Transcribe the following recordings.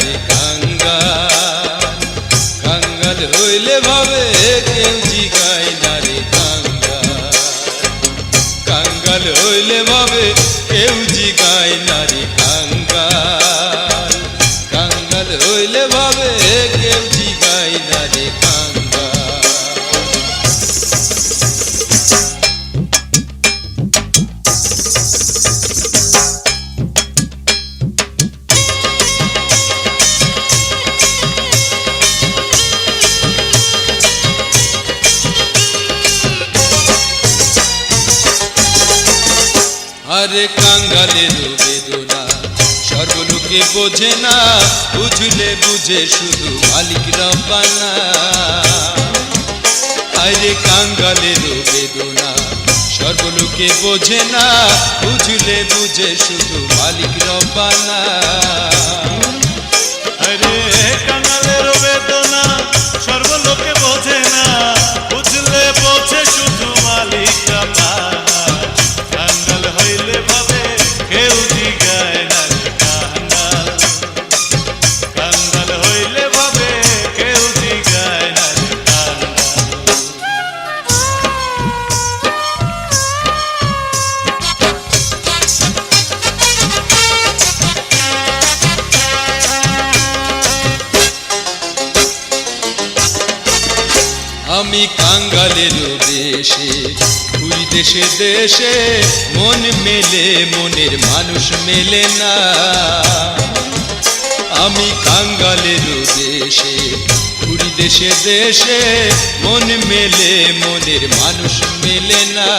রে কাঙ্গাল, কাঙ্গাল হইলে ভাবে কেউ জিগায় না রে কাঙ্গাল, কাঙ্গাল হইলে ভাবে কেউ জিগায় না রে কাঙ্গাল, কাঙ্গাল হইলে ভাবে কেউ জিগায় না রে কাঙ্গাল। আরে কাঙ্গালের বেদনা সর্বলোকে বোঝে না, বুঝলে বুঝে শুধু মালিক রব্বানা। আরে কাঙ্গালের বেদনা সর্বলোকে বোঝে না, বুঝলে বুঝে শুধু মালিক রব্বানা। আরে কাঙ্গালের বেদনা সর্বলোকে বোঝে না, বুঝলে বোঝে শুধু মালিক রব্বানা। কাঙ্গাল হইলে ভাবে কেউ জিগায় না রে কাঙ্গাল, কাঙ্গাল হইলে ভাবে কেউ জিগায় না রে কাঙ্গাল। আমি কাঙ্গালের দেশে ঘুরি দেশে দেশে, মন মেলে মনের মানুষ মেলে না। আমি কাঙ্গালের দেশে ঘুরি দেশে দেশে, মন মেলে মনের মানুষ মেলে না।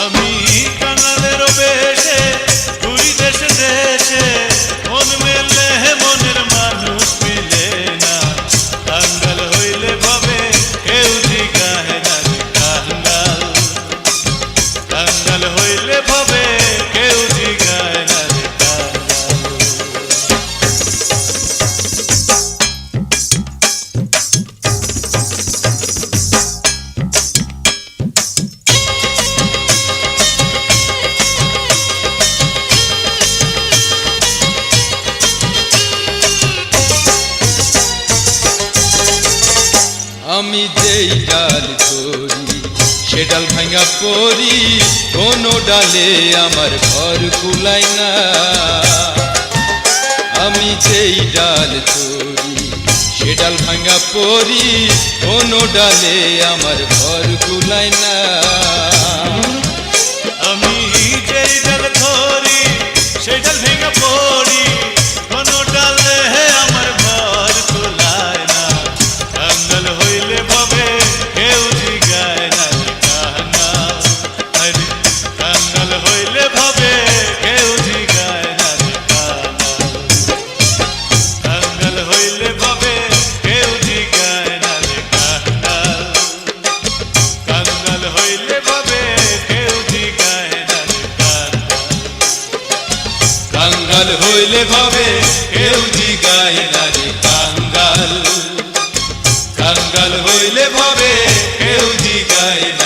আমি কাঙ্গালের বেশে ঘুরি দেশে দেশে, মন মেলে মনের মানুষ মিলে না। কাঙ্গাল হইলে ভাবে কেউ জিগায় না রে কাঙ্গাল, কাঙ্গাল হইলে ভাবে কেউ জিগায় না রে কাঙ্গাল। আমি যেই ডাল করি সে ডাল ভাঙা পড়ি, কোনো ডালে আমার ঘর কুলায় না। আমি যেই ডাল করি সে ডাল ভাঙা পড়ি, কোনো ডালে আমার ঘর কুলায় না। আমি যেই ডাল ধরি সেই ডাল ভেঙে পড়ি, কোনো ডালে আমার ঘর কুলায় না। কাঙ্গাল হইলে ভাবে কেউ জিগায় না রে কাঙ্গাল, আরে কাঙ্গাল হইলে ভাবে কেউ জিগায় না রে কাঙ্গাল, কাঙ্গাল হইলে ভাবে কেউ জিগায় না রে কাঙ্গাল, কাঙ্গাল হইলে ভাবে কেউ জিগায় না রে কাঙ্গাল, কাঙ্গাল হইলে ভাবে কেউ জিগায় না রে কাঙ্গাল, কাঙ্গাল হইলে ভাবে কেউ জিগায় না।